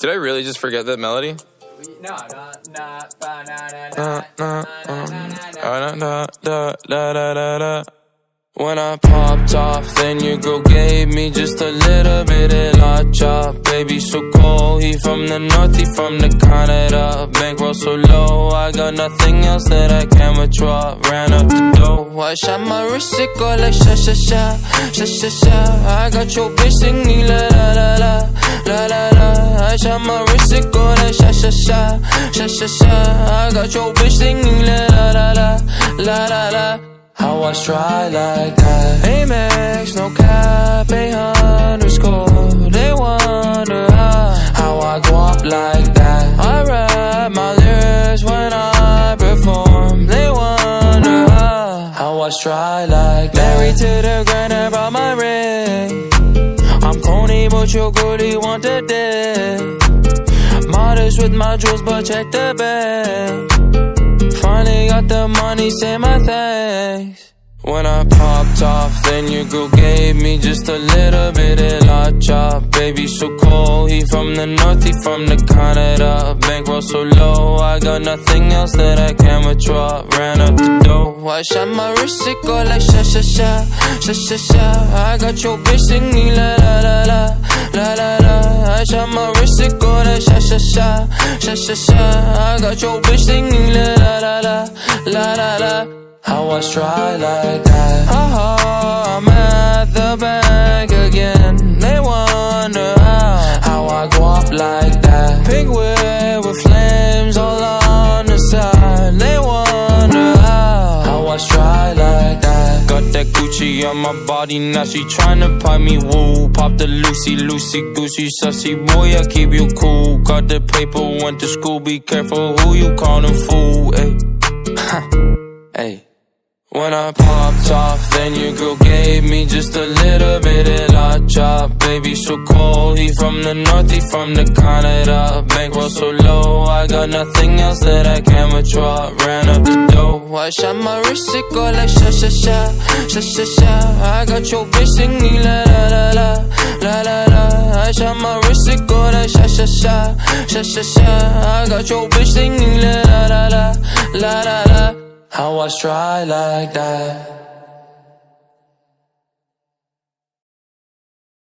Did I really just forget that melody? No. When I popped off, then your girl gave me just a little bit of la chop. Baby so cold, he from the north, he from the Canada. Bankroll so low, I got nothing else that I can withdraw. Ran up the dough, I shot my wrist, it go like sha sha sha, sha sha sha. I got your bitch singing la la la la, la la la. I shot my wrist, it go like sha sha sha, sha sha sha. I got your bitch singing la la la la, la la la. How I try like that? Amex, no cap, 800 They wonder how I go up like that. I rap my lyrics when I perform. They wonder how I try like that. Married to the grind, I brought my ring. I'm corny, but your girlie want the dick. Modest with my jewels, but check the bag. Finally got the money, say my thanks. When I popped off, then your girl gave me just a little bit of la chop. Baby so cold, he from the north, he from the Canada. Bankroll so low, I got nothing else that I can withdraw. Ran up the dough, I shot my wrist, it go like sha sha sha, sha sha sha. I got your bitch singing la la la la, la la la. I shot my wrist, it go like sha sha sha, sha sha sha. I got your bitch singing la la la la, la la la. How I try like that? I'm at the bank again. They wonder how I go up like that. Pink whip with flames all on the side. They wonder how I try like that. Got that Gucci on my body, now she tryna pipe me woo. Pop the Lucy, loosey goosey, sussy boy, I keep you cool. Got the paper, went to school, be careful who you callin' fool. Ayy, ayy. When I popped off, then your girl gave me just a little bit of la chop. Baby so cold, he from the north, he from the Canada. Bankroll so low, I got nothing else that I can withdraw. Ran up the dough, I shot my wrist, it go like sha sha sha, sha sha sha. I got your bitch singing la la la la, la la la. I shot my wrist, it go like sha sha sha, sha sha sha. I got your bitch singing la la la la, la la la. How I try like that?